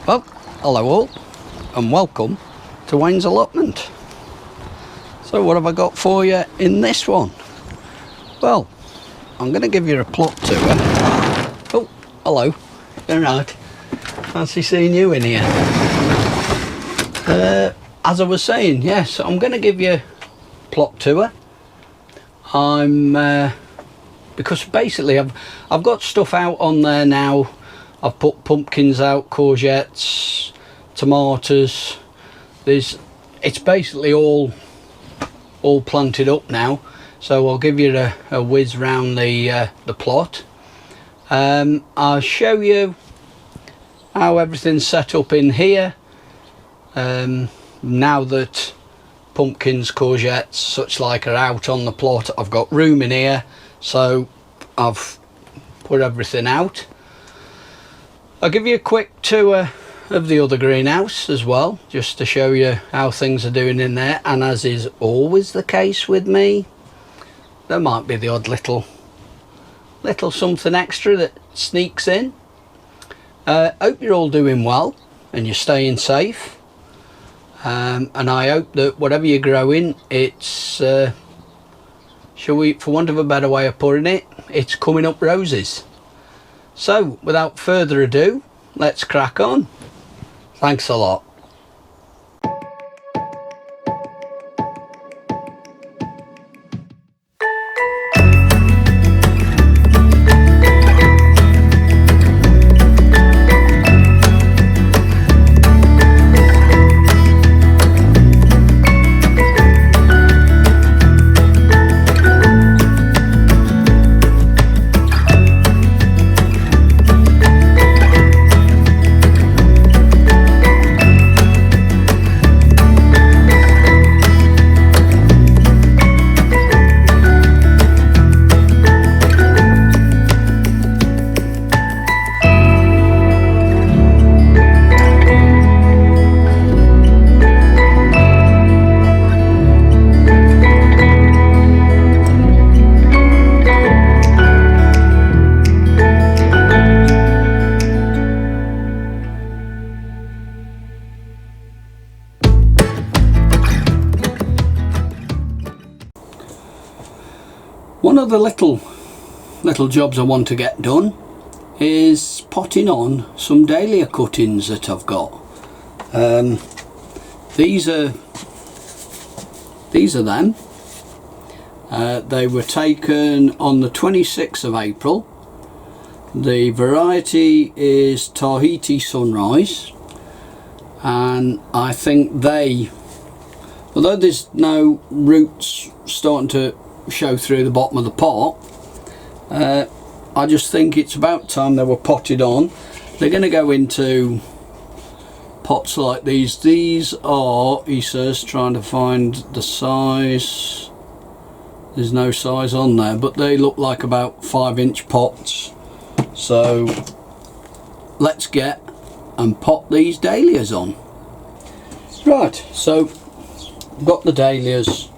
Well, hello all and welcome to Wayne's Allotment. So what have I got for you in this one? Well, I'm going to give you a plot tour. Oh, hello. You're right. Fancy seeing you in here. As I was saying, yes, I'm going to give you a plot tour. Because basically I've got stuff out on there now. I've put pumpkins out, courgettes, tomatoes. It's basically all planted up now. So I'll give you a whiz round the plot. I'll show you how everything's set up in here. Now that pumpkins, courgettes, such like are out on the plot, I've got room in here, so I've put everything out. I'll give you a quick tour of the other greenhouse as well, just to show you how things are doing in there. And as is always the case with me, there might be the odd little something extra that sneaks in. Hope you're all doing well and you're staying safe. And I hope that whatever you're growing, it's, shall we, for want of a better way of putting it, it's coming up roses. So, without further ado, let's crack on. Thanks a lot. One of the little jobs I want to get done is potting on some dahlia cuttings that I've got. These are them. They were taken on the 26th of April. The variety is Tahiti Sunrise, and I think although there's no roots starting to show through the bottom of the pot, I just think it's about time they were potted on. They're going to go into pots like these. These are, he says, trying to find the size, there's no size on there, but they look like about 5-inch pots. So let's get and pot these dahlias on. Right, so I've got the dahlias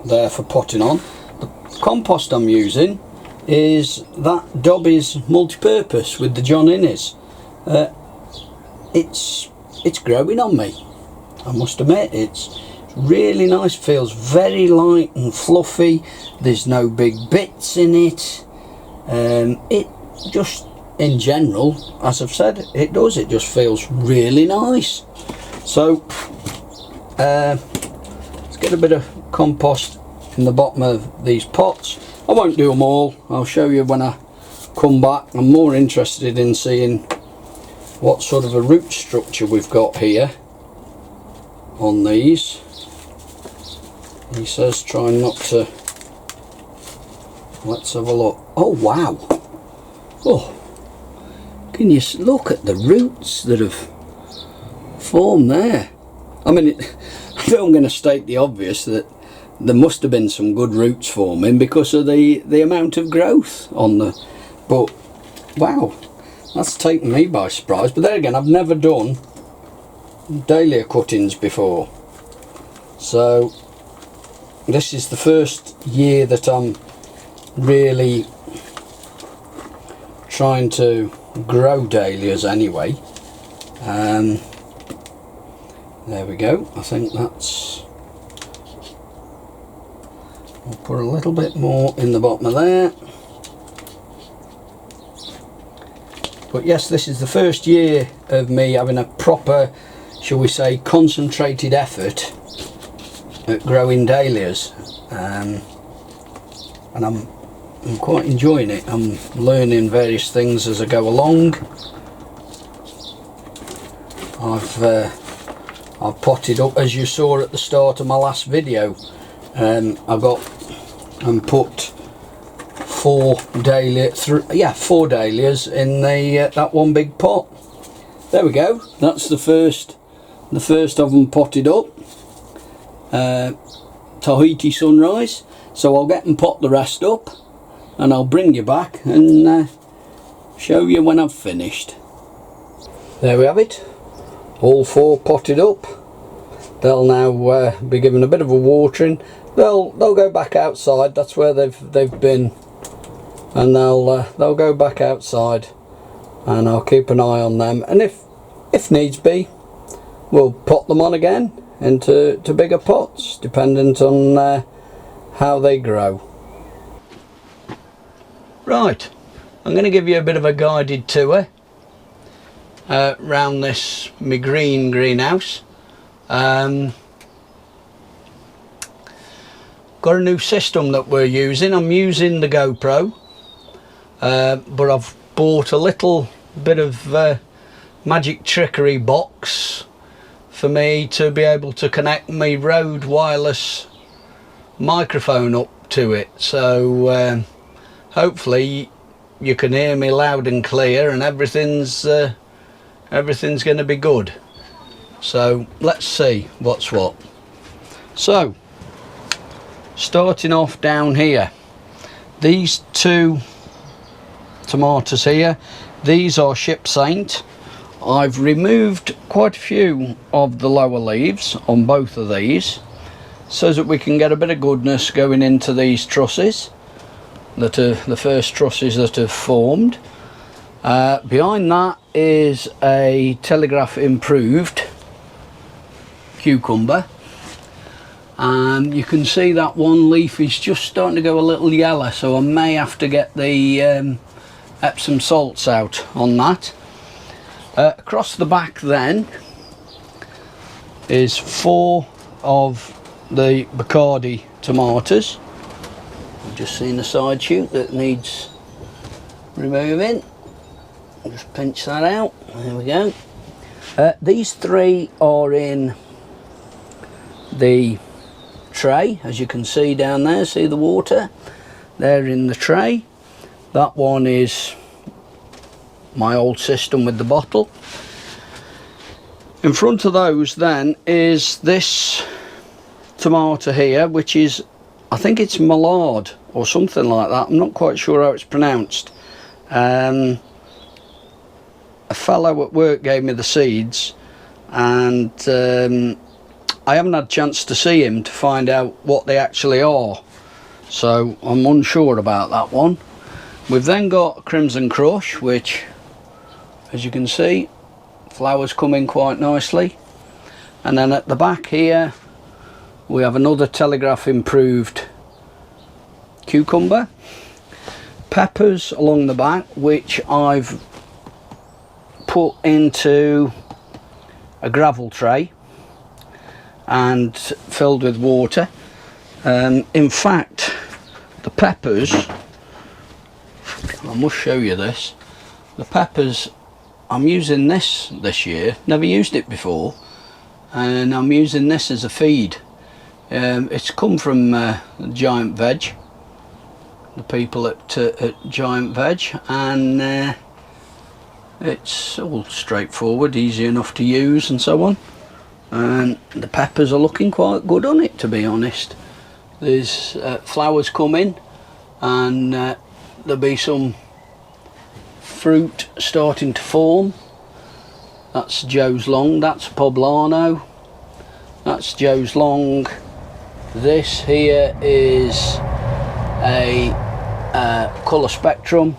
there for potting on. The compost I'm using is that Dobby's multi-purpose with the John Innes. It's growing on me, I must admit. It's really nice, feels very light and fluffy, there's no big bits in it. It just, in general, as I've said, it just feels really nice. So let's get a bit of compost in the bottom of these pots. I won't do them all, I'll show you when I come back. I'm more interested in seeing what sort of a root structure we've got here on these. He says try not to, let's have a look. Oh wow, oh, can you look at the roots that have formed there? I mean, I know I'm going to state the obvious, that there must have been some good roots forming because of the amount of growth on the, but wow, that's taken me by surprise. But there again, I've never done dahlia cuttings before, so this is the first year that I'm really trying to grow dahlias anyway. There we go. I think that's, we'll put a little bit more in the bottom of there. But yes, this is the first year of me having a proper, shall we say, concentrated effort at growing dahlias, and I'm quite enjoying it. I'm learning various things as I go along. I've potted up, as you saw at the start of my last video. I got and put four dahlias in that one big pot. There we go. That's the first of them potted up. Tahiti Sunrise. So I'll get and pot the rest up, and I'll bring you back and show you when I've finished. There we have it. All four potted up. They'll now be given a bit of a watering. They'll go back outside. That's where they've been, and they'll go back outside, and I'll keep an eye on them. And if needs be, we'll pot them on again into bigger pots, dependent on how they grow. Right, I'm going to give you a bit of a guided tour around this my greenhouse. Got a new system that we're using. I'm using the GoPro, but I've bought a little bit of magic trickery box for me to be able to connect my Rode wireless microphone up to it, so hopefully you can hear me loud and clear, and everything's going to be good. So let's see what's what. So starting off down here, these two tomatoes here, these are Ship Saint. I've removed quite a few of the lower leaves on both of these, so that we can get a bit of goodness going into these trusses, that are the first trusses that have formed. Behind that is a Telegraph Improved cucumber, and you can see that one leaf is just starting to go a little yellow, so I may have to get the Epsom salts out on that. Across the back then is 4 of the Bacardi tomatoes. I've just seen a side shoot that needs removing. I'll just pinch that out. There we go. These 3 are in the tray, as you can see down there. See the water? They're in the tray. That one is my old system with the bottle. In front of those then is this tomato here, which is, I think it's Mallard or something like that. I'm not quite sure how it's pronounced. A fellow at work gave me the seeds, and I haven't had a chance to see him to find out what they actually are, so I'm unsure about that one. We've then got Crimson Crush, which, as you can see, flowers come in quite nicely. And then at the back here we have another Telegraph Improved cucumber. Peppers along the back, which I've put into a gravel tray and filled with water. In fact, the peppers, I must show you this. The peppers, I'm using this year, never used it before, and I'm using this as a feed. It's come from Giant Veg, the people at Giant Veg, and it's all straightforward, easy enough to use and so on. And the peppers are looking quite good on it, to be honest. There's flowers coming, and there'll be some fruit starting to form. That's Joe's Long, that's Poblano, that's Joe's Long. This here is a colour spectrum,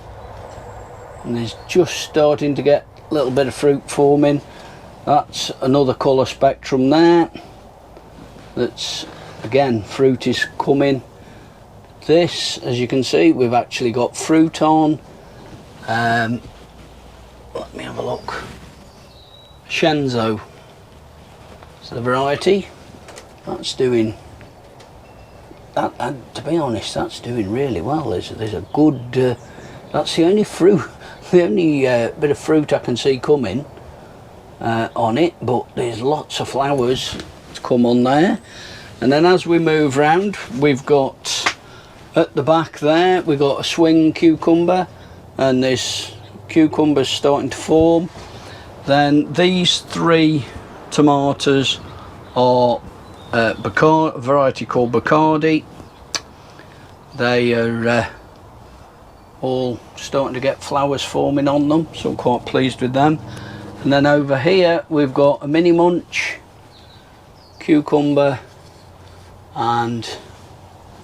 and there's just starting to get a little bit of fruit forming. That's another colour spectrum there. That's, again, fruit is coming. This, as you can see, we've actually got fruit on. Let me have a look. Shenzo is the variety. That's doing that, and to be honest, that's doing really well. There's a good. That's the only fruit, the only bit of fruit I can see coming on it. But there's lots of flowers to come on there. And then as we move round, we've got at the back there, we've got a swing cucumber, and this cucumber's starting to form. Then these three tomatoes are a variety called Bacardi. They are all starting to get flowers forming on them, so I'm quite pleased with them. And then over here we've got a mini munch, cucumber, and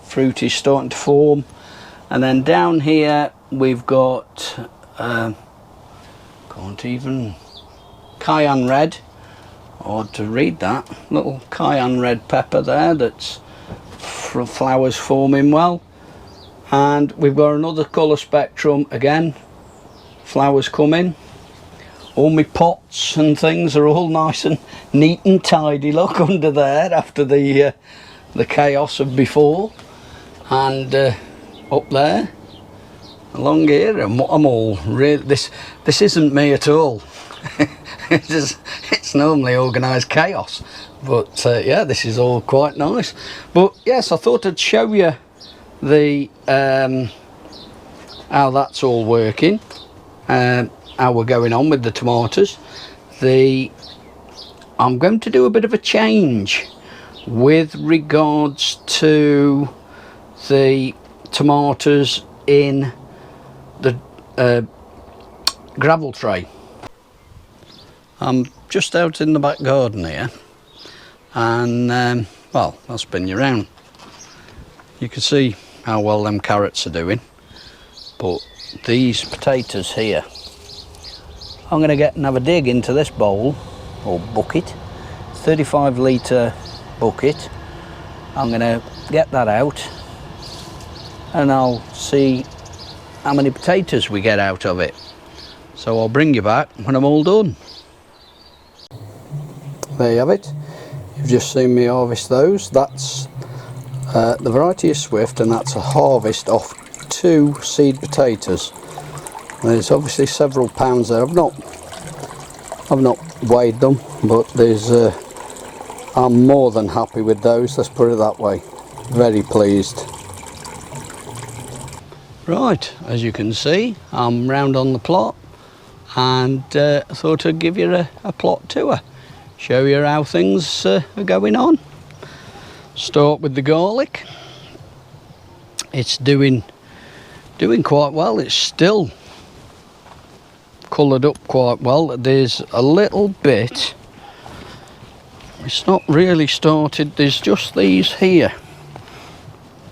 fruit is starting to form. And then down here we've got can't even, cayenne red, or to read that, little cayenne red pepper there that's flowers forming well. And we've got another colour spectrum, again, flowers coming. All my pots and things are all nice and neat and tidy, look, under there after the chaos of before. And up there, along here, I'm all really, this isn't me at all. It's normally organised chaos, but yeah, this is all quite nice. But yes, I thought I'd show you the how that's all working, how we're going on with the tomatoes. I'm going to do a bit of a change with regards to the tomatoes in the gravel tray. I'm just out in the back garden here, and well, I'll spin you around. You can see how well them carrots are doing, but these potatoes here, I'm going to get and have a dig into this bowl or bucket, 35 litre bucket. I'm going to get that out and I'll see how many potatoes we get out of it. So I'll bring you back when I'm all done. There you have it. You've just seen me harvest those. That's the variety is Swift, and that's a harvest off 2 seed potatoes. There's obviously several pounds there. I've not weighed them, but there's I'm more than happy with those, let's put it that way. Very pleased. Right, as you can see, I'm round on the plot, and I thought I'd give you a plot tour, show you how things are going on. Start with the garlic. It's doing quite well. It's still coloured up quite well. There's a little bit, it's not really started, there's just these here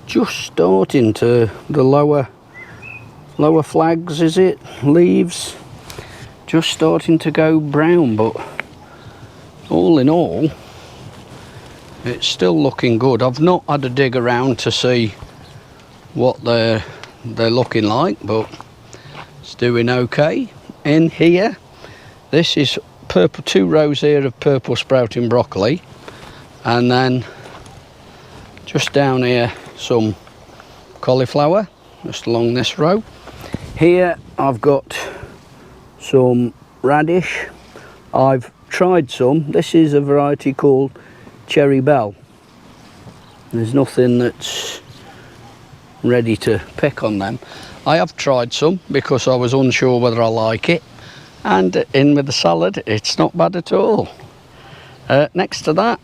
just starting to, the lower flags, is it, leaves, just starting to go brown, but all in all it's still looking good. I've not had a dig around to see what they're looking like, but it's doing okay. In here, this is purple, 2 rows here of purple sprouting broccoli, and then just down here some cauliflower just along this row. Here I've got some radish. I've tried some. This is a variety called Cherry Bell. There's nothing that's ready to pick on them. I have tried some because I was unsure whether I like it, and in with the salad it's not bad at all. Next to that,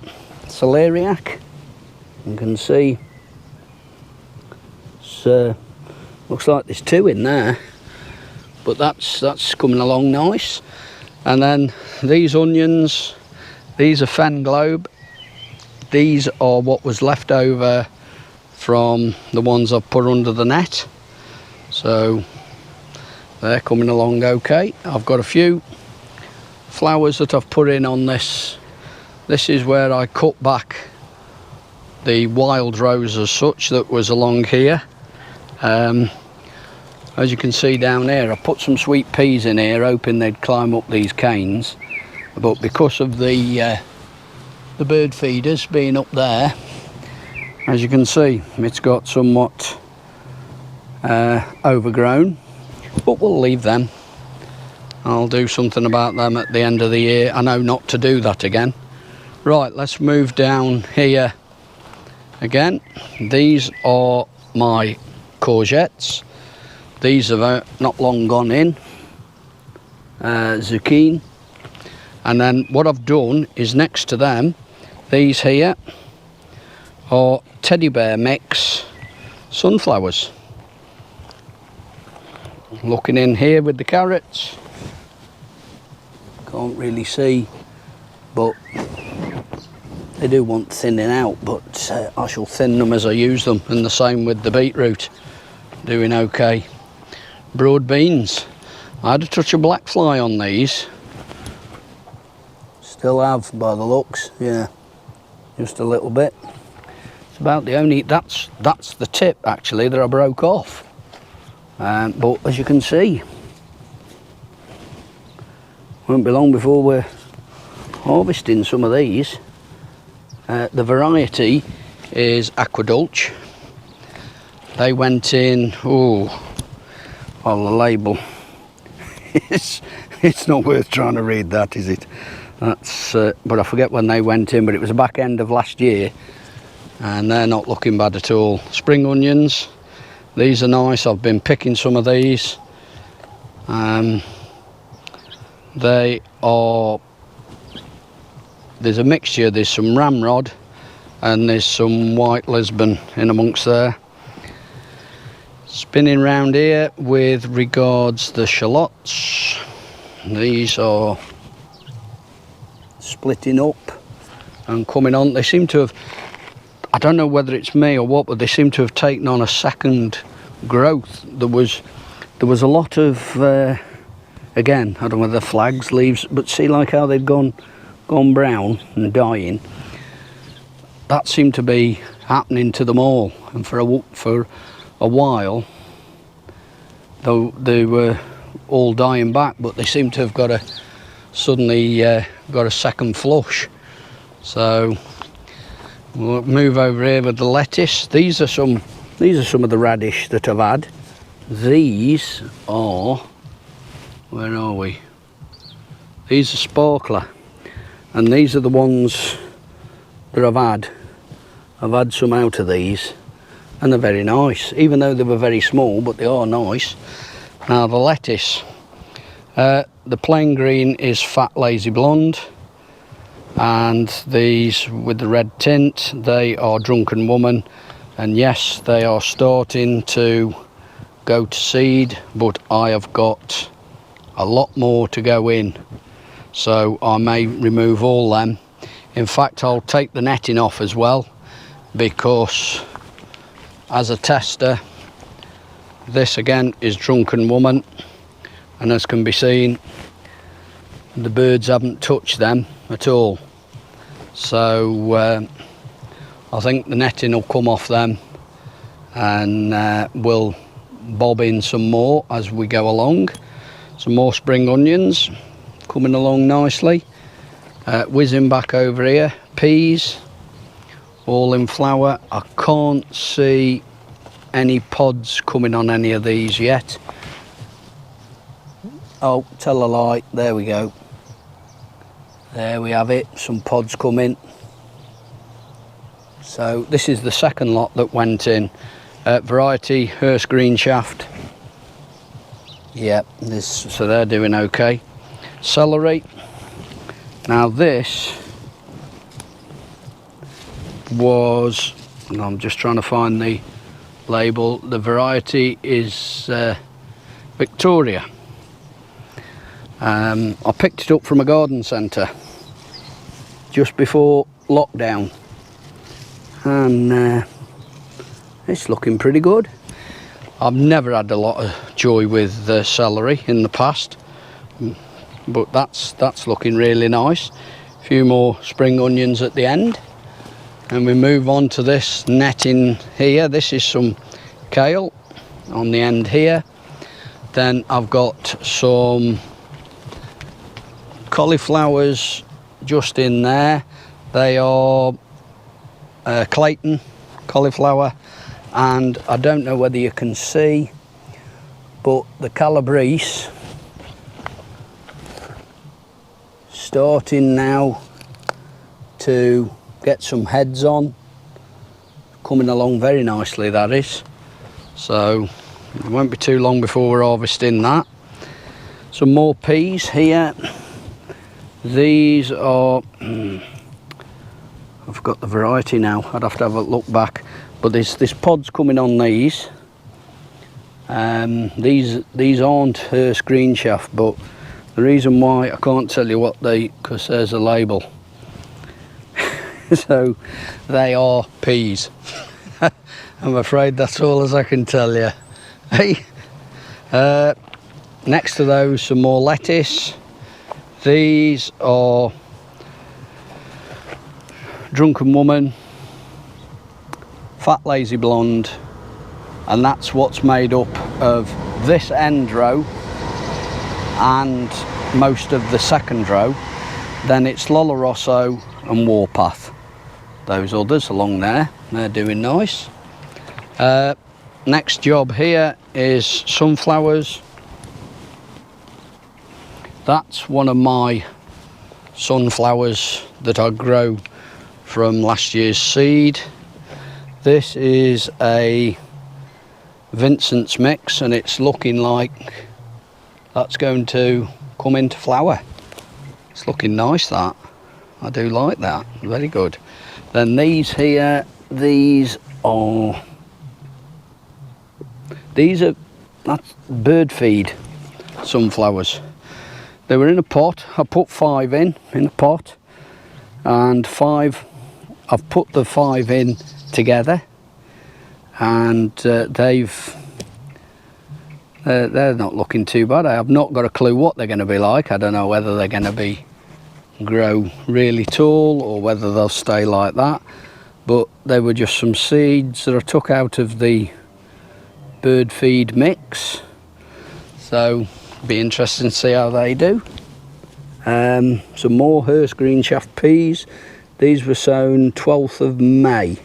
celeriac. You can see it's, looks like there's 2 in there, but that's coming along nice. And then these onions, these are Fen Globe. These are what was left over from the ones I've put under the net, so they're coming along okay. I've got a few flowers that I've put in on this. This is where I cut back the wild rose as such that was along here. As you can see down here, I put some sweet peas in here hoping they'd climb up these canes, but because of the bird feeders being up there, as you can see, it's got somewhat overgrown, but we'll leave them. I'll do something about them at the end of the year. I know not to do that again. Right, let's move down here again. These are my courgettes. These have not long gone in. Zucchini. And then what I've done is next to them, these here are teddy bear mix sunflowers. Looking in here with the carrots. Can't really see, but they do want thinning out, but I shall thin them as I use them, and the same with the beetroot. Doing okay. Broad beans. I had a touch of black fly on these. Still have by the looks, yeah. Just a little bit. It's about the only, that's the tip actually that I broke off. But as you can see, won't be long before we're harvesting some of these. The variety is Aquadulce. They went in, on the label. It's not worth trying to read that, is it? That's but I forget when they went in, but it was the back end of last year, and they're not looking bad at all. Spring onions, these are nice. I've been picking some of these. They are, there's a mixture, there's some ramrod and there's some white Lisbon in amongst there. Spinning round here with regards the shallots. These are splitting up and coming on. They seem to have, I don't know whether it's me or what, but they seem to have taken on a second growth. There was a lot of again, I don't know whether flags, leaves, but see like how they've gone brown and dying. That seemed to be happening to them all, and for a while though they were all dying back, but they seem to have suddenly got a second flush. So we'll move over here with the lettuce. These are some of the radish that I've had. These are, where are we? These are sparkler, and these are the ones that I've had. I've had some out of these, and they're very nice, even though they were very small, but they are nice. Now the lettuce, the plain green is Fat Lazy Blonde, and these with the red tint, they are Drunken Woman, and yes, they are starting to go to seed, but I have got a lot more to go in, so I may remove all them. In fact, I'll take the netting off as well, because as a tester, this again is Drunken Woman, and as can be seen, the birds haven't touched them at all. So I think the netting will come off them, and we'll bob in some more as we go along. Some more spring onions coming along nicely. Whizzing back over here, peas all in flower. I can't see any pods coming on any of these yet. Oh, tell a lie, there we go. There we have it, some pods coming. So this is the second lot that went in. Variety Hearst Green Shaft. Yep, so they're doing okay. Celery. Now this was, I'm just trying to find the label. The variety is Victoria. I picked it up from a garden centre just before lockdown, and it's looking pretty good. I've never had a lot of joy with celery in the past. but that's looking really nice. A few more spring onions at the end, and we move on to this netting here. This is some kale on the end here. Then I've got some cauliflowers just in there. They are Clayton cauliflower, and I don't know whether you can see, but the calabrese starting now to get some heads on, coming along very nicely, that is. So it won't be too long before we're harvesting that. Some more peas here. These are I've got the variety now, I'd have to have a look back, but there's pods coming on these. These aren't Hearst green shaft, but the reason why I can't tell you what because there's a label. So they are peas. I'm afraid that's all as I can tell you. Hey, next to those, some more lettuce. These are Drunken Woman, Fat Lazy Blonde, and that's what's made up of this end row and most of the second row. Then it's Lola Rosso and Warpath. Those others along there, they're doing nice. Next job here is sunflowers. That's one of my sunflowers that I grow from last year's seed. This is a Vincent's mix, and it's looking like that's going to come into flower. It's looking nice, that. I do like that, very good. Then these here, these are that's bird feed sunflowers. They were in a pot. I put 5 in a pot, and 5, I've put the 5 in together, and they're not looking too bad. I have not got a clue what they're going to be like. I don't know whether they're going to grow really tall or whether they'll stay like that, but they were just some seeds that I took out of the bird feed mix, so be interesting to see how they do. Some more Hearst green shaft peas. These were sown 12th of May.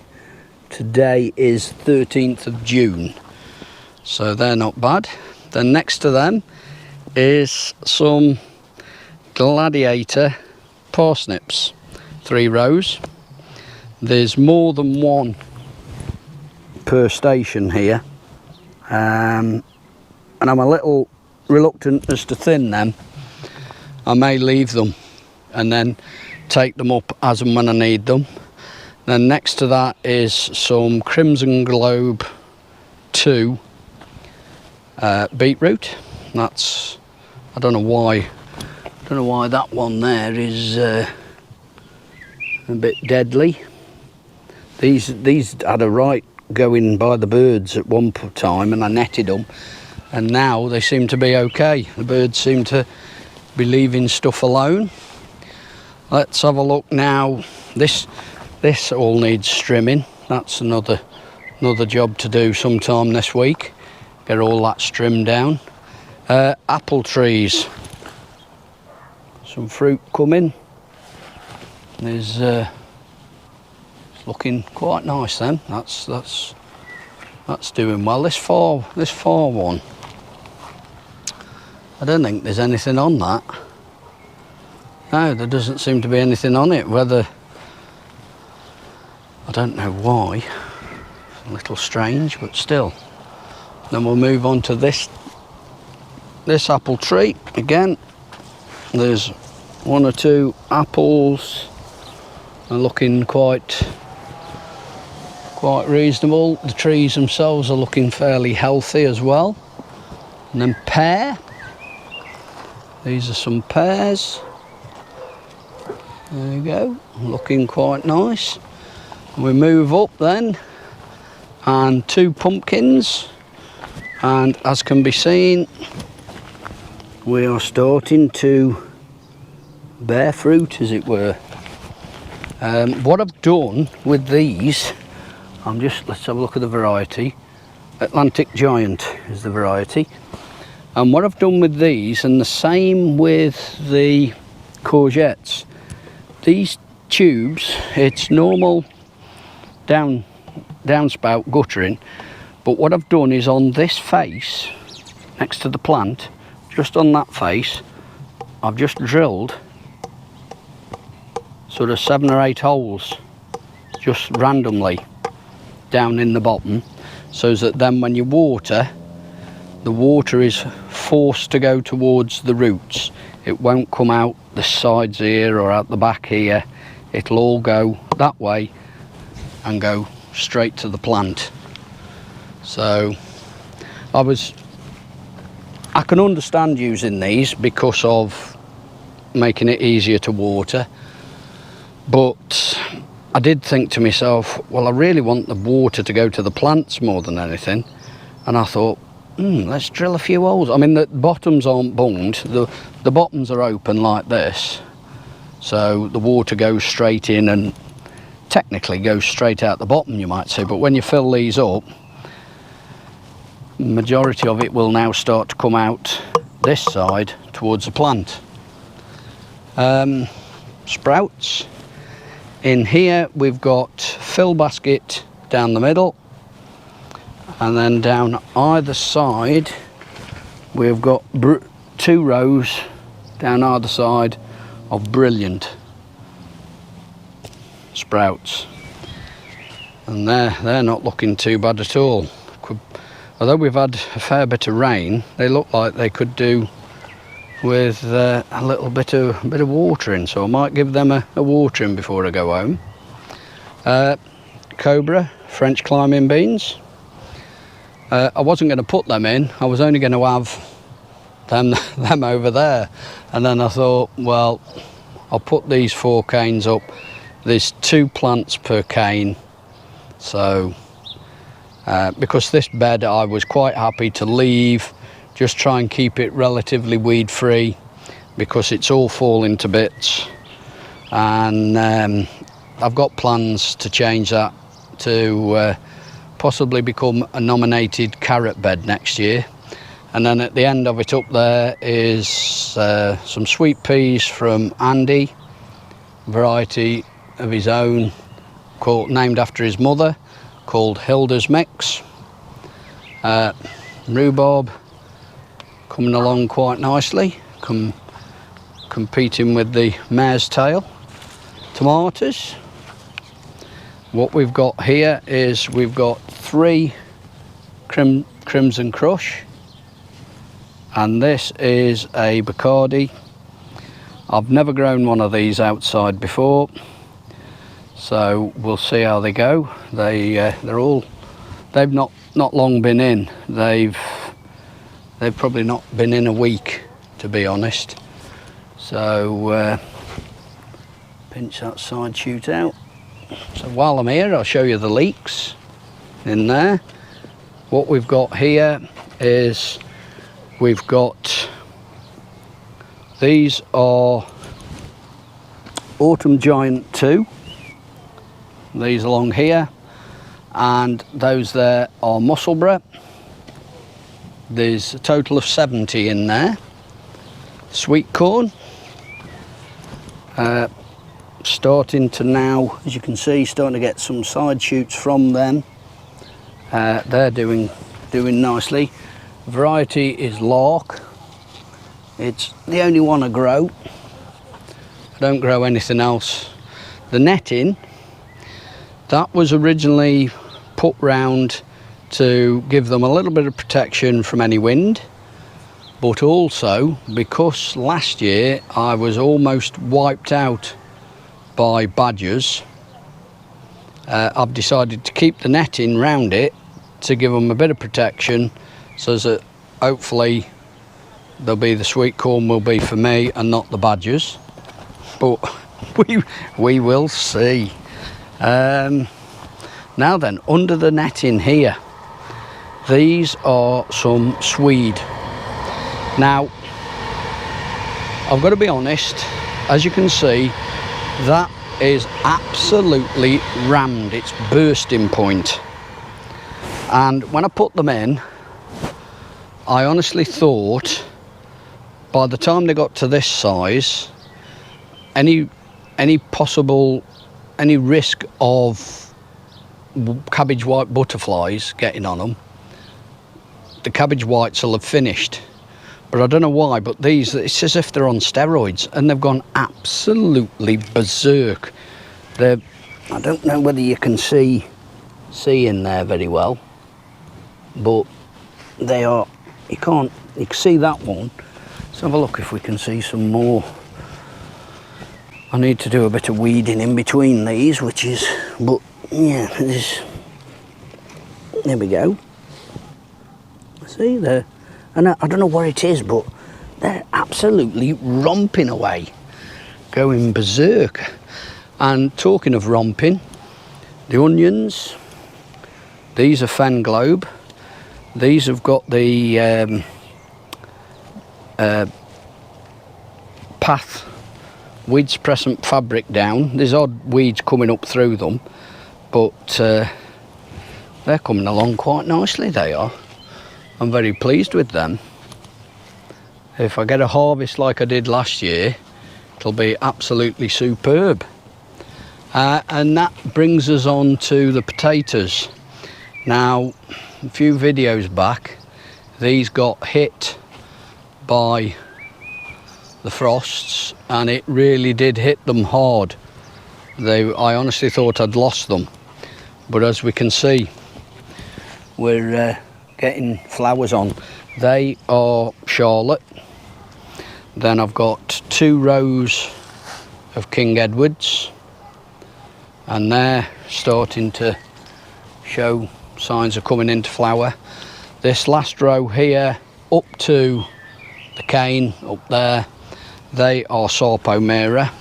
Today is 13th of June, so they're not bad. Then next to them is some Gladiator parsnips, 3 rows. There's more than one per station here, and I'm a little reluctant as to thin them. I may leave them and then take them up as and when I need them. Then next to that is some Crimson Globe 2 beetroot. That's, I don't know why that one there is a bit deadly. These had a right going by the birds at one time, and I netted them, and now they seem to be okay. The birds seem to be leaving stuff alone. Let's have a look now. This all needs trimming. That's another job to do sometime this week. Get all that trimmed down. Apple trees. Some fruit coming. There's it's looking quite nice then. That's doing well. This far one, I don't think there's anything on that. No, there doesn't seem to be anything on it. Whether, I don't know why. A little strange, but still. Then we'll move on to this apple tree again. There's 1 or 2 apples. They're looking quite reasonable. The trees themselves are looking fairly healthy as well. And then pear. These are some pears. There you go, looking quite nice. We move up then, and 2 pumpkins, and as can be seen, we are starting to bare fruit, as it were. What I've done with these, let's have a look at the variety. Atlantic Giant is the variety. And what I've done with these, and the same with the courgettes, these tubes, it's normal downspout guttering, but what I've done is on this face next to the plant, just on that face, I've just drilled sort of 7 or 8 holes just randomly down in the bottom, so that then when you water, the water is forced to go towards the roots. It won't come out the sides here or out the back here. It'll all go that way and go straight to the plant. So I can understand using these because of making it easier to water, but I did think to myself, well, I really want the water to go to the plants more than anything, and I thought, let's drill a few holes. I mean, the bottoms aren't bunged, the bottoms are open like this, so the water goes straight in and technically goes straight out the bottom, you might say. But when you fill these up, the majority of it will now start to come out this side towards the plant. Sprouts. In here we've got fill basket down the middle, and then down either side we've got 2 rows down either side of brilliant sprouts, and they're not looking too bad at all. Although we've had a fair bit of rain, they look like they could do with a little bit of watering, so I might give them a watering before I go home. Cobra French climbing beans. I wasn't going to put them in, I was only going to have them over there, and then I thought, well, I'll put these 4 canes up. There's 2 plants per cane, so because this bed I was quite happy to leave, just try and keep it relatively weed free, because it's all falling to bits, and I've got plans to change that to possibly become a nominated carrot bed next year. And then at the end of it up there is some sweet peas from Andy, variety of his own, named after his mother, called Hilda's Mix. Rhubarb coming along quite nicely, competing with the mare's tail. Tomatoes. What we've got here is we've got 3 Crimson Crush, and this is a Bacardi. I've never grown one of these outside before, so we'll see how they go. They've not long been in. They've probably not been in a week, to be honest. So pinch that side shoot out. So while I'm here, I'll show you the leeks in there. What we've got here is we've got, these are Autumn Giant 2, these along here, and those there are Musselburgh. There's a total of 70 in there. Sweet corn, starting to now, as you can see, starting to get some side shoots from them. They're doing nicely. Variety is Lark. It's the only one I grow. I don't grow anything else. The netting, that was originally put round to give them a little bit of protection from any wind, but also because last year I was almost wiped out by badgers, I've decided to keep the netting round it to give them a bit of protection, so that hopefully the sweet corn will be for me and not the badgers, but we will see. Now then, under the netting here, these are some swede. Now, I've got to be honest, as you can see, that is absolutely rammed. It's bursting point. And when I put them in, I honestly thought by the time they got to this size, any risk of cabbage white butterflies getting on them, the cabbage whites will have finished. But I don't know why, but these, it's as if they're on steroids, and they've gone absolutely berserk. I don't know whether you can see in there very well, but they are, you can see that one. Let's have a look if we can see some more. I need to do a bit of weeding in between these, but yeah, there we go. See there, and I don't know what it is, but they're absolutely romping away, going berserk. And talking of romping, the onions, these are Fen Globe. These have got the path weed suppressant fabric down. There's odd weeds coming up through them, but they're coming along quite nicely, they are. I'm very pleased with them. If I get a harvest like I did last year, it'll be absolutely superb. And that brings us on to the potatoes. Now, a few videos back, these got hit by the frosts, and it really did hit them hard. I honestly thought I'd lost them, but as we can see, we're getting flowers on. They are Charlotte. Then I've got 2 rows of King Edwards, and they're starting to show signs of coming into flower. This last row here up to the cane up there, they are Sarpomera.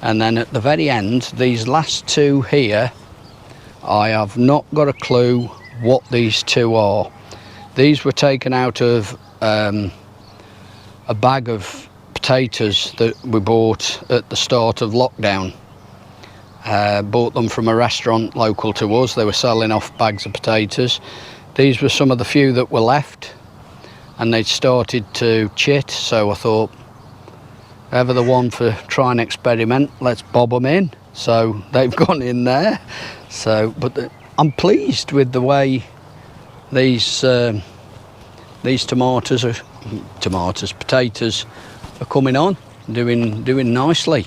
And then at the very end, these last 2 here, I have not got a clue what these 2 are. These were taken out of a bag of potatoes that we bought at the start of lockdown. Bought them from a restaurant local to us. They were selling off bags of potatoes. These were some of the few that were left, and they'd started to chit, so I thought, ever the one for try and experiment, let's bob them in. So they've gone in there. But I'm pleased with the way these potatoes are coming on, doing nicely.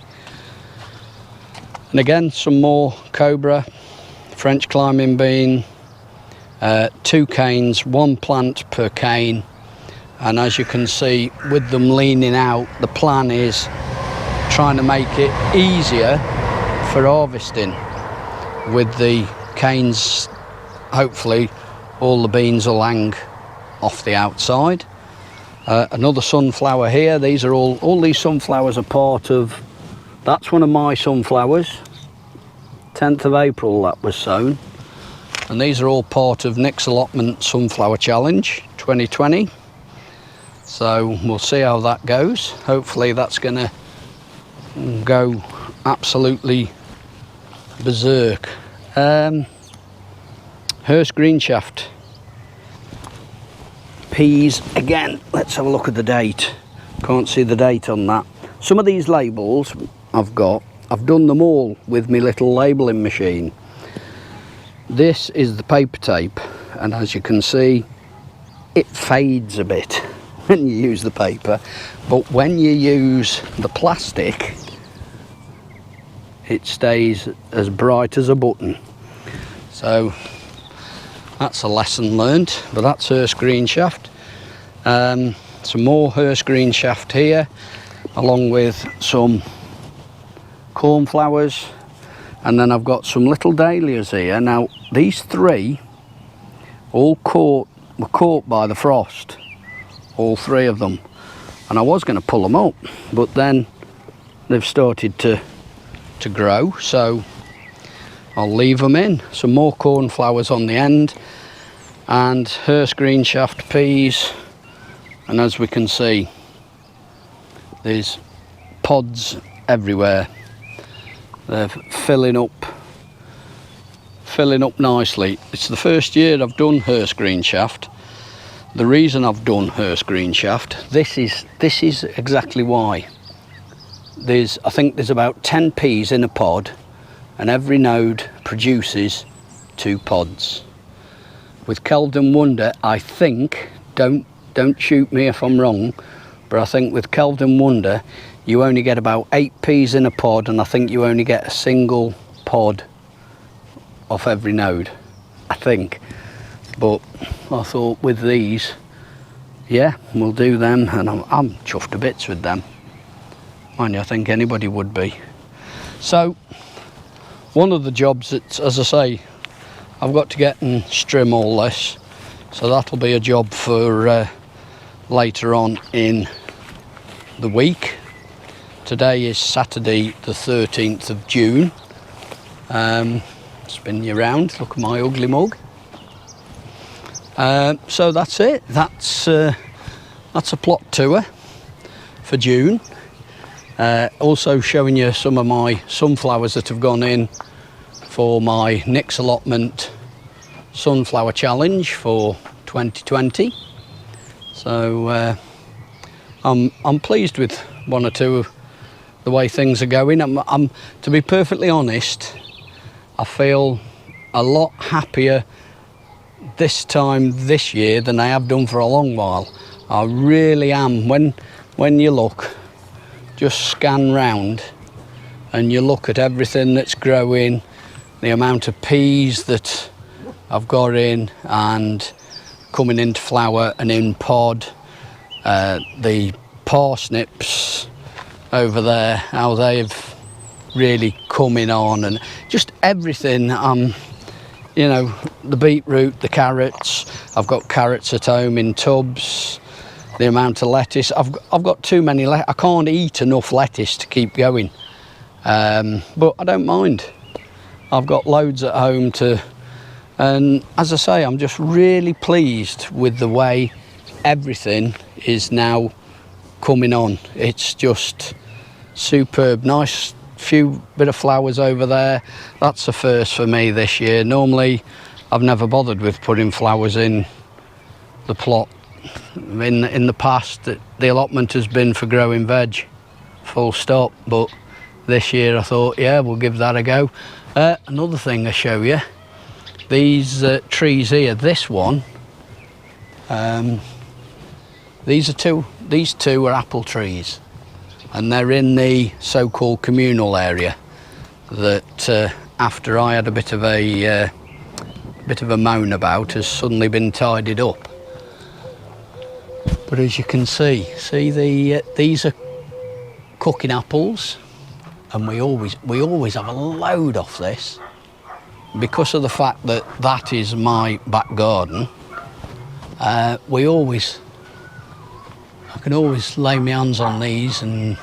And again, some more cobra, French climbing bean, 2 canes, 1 plant per cane. And as you can see, with them leaning out, the plan is trying to make it easier for harvesting. With the canes, hopefully all the beans will hang off the outside. Another sunflower here. These are all these sunflowers are part of, that's one of my sunflowers. 10th of April that was sown. And these are all part of Nick's Allotment Sunflower Challenge 2020. So we'll see how that goes. Hopefully that's going to go absolutely berserk. Hearst green shaft. Peas again. Let's have a look at the date. Can't see the date on that. Some of these labels I've done them all with my little labelling machine. This is the paper tape, and as you can see, it fades a bit when you use the paper, but when you use the plastic, it stays as bright as a button. So that's a lesson learned. But that's Hearst green shaft. Some more Hearst green shaft here, along with some cornflowers, and then I've got some little dahlias here. Now these 3 all were caught by the frost, all 3 of them, and I was going to pull them up, but then they've started to grow, so I'll leave them in. Some more cornflowers on the end, and Hearst green shaft peas, and as we can see, there's pods everywhere. They're filling up nicely. It's the first year I've done Hurst green shaft. The reason I've done Hurst green shaft, this is exactly why. I think there's about 10 peas in a pod, and every node produces 2 pods. With Kelvin Wonder, I think, don't shoot me if I'm wrong, but I think with Kelvin Wonder you only get about 8 peas in a pod, and I think you only get a single pod off every node, I think. But I thought with these, yeah, we'll do them, and I'm chuffed to bits with them. Mind you, I think anybody would be. So one of the jobs that, as I say, I've got to get and trim all this, so that'll be a job for later on in the week. Today is Saturday the 13th of June. Spin you around, look at my ugly mug. So that's it. That's a plot tour for June. Also showing you some of my sunflowers that have gone in for my Nick's Allotment Sunflower Challenge for 2020. So I'm pleased with one or two of the way things are going. I'm to be perfectly honest, I feel a lot happier this time this year than I have done for a long while. I really am. When you look, just scan round and you look at everything that's growing, the amount of peas that I've got in and coming into flower and in pod, the parsnips over there, how they've really coming on, and just everything. You know, the beetroot, the carrots, I've got carrots at home in tubs, the amount of lettuce, I've got too many, I can't eat enough lettuce to keep going, but I don't mind. I've got loads at home and as I say, I'm just really pleased with the way everything is now coming on. It's just superb. Nice few bit of flowers over there. That's a first for me this year. Normally I've never bothered with putting flowers in the plot. In the past the allotment has been for growing veg, full stop, but this year I thought, yeah, we'll give that a go. Another thing I show you, these trees here, this one, these two are apple trees, and they're in the so-called communal area that after I had a bit of a moan about, has suddenly been tidied up. But as you can see these are cooking apples, and we always have a load off this because of the fact that that is my back garden. I can always lay my hands on these, and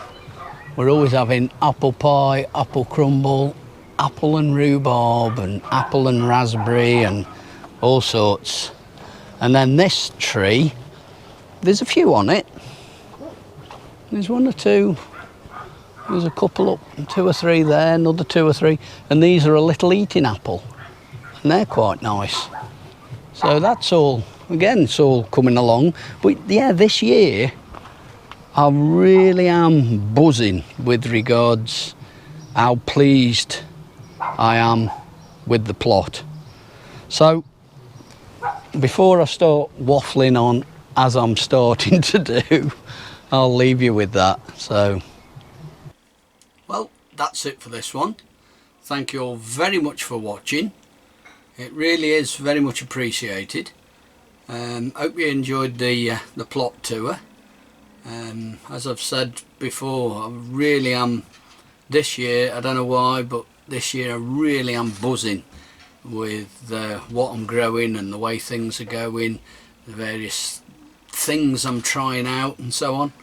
we're always having apple pie, apple crumble, apple and rhubarb, and apple and raspberry, and all sorts. And then this tree, there's a few on it. There's one or two, there's a couple up, 2 or 3 there, another 2 or 3, and these are a little eating apple, and they're quite nice. So that's all, again, it's all coming along. But yeah, this year I really am buzzing with regards how pleased I am with the plot. So before I start waffling on as I'm starting to do, I'll leave you with that. So, well, that's it for this one. Thank you all very much for watching. It really is very much appreciated. Hope you enjoyed the plot tour. As I've said before, I really am, this year, I don't know why, but this year I really am buzzing with what I'm growing and the way things are going, the various things I'm trying out and so on.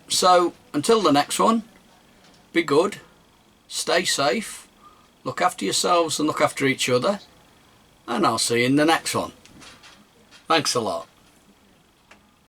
So until the next one, be good, stay safe, look after yourselves and look after each other, and I'll see you in the next one. Thanks a lot.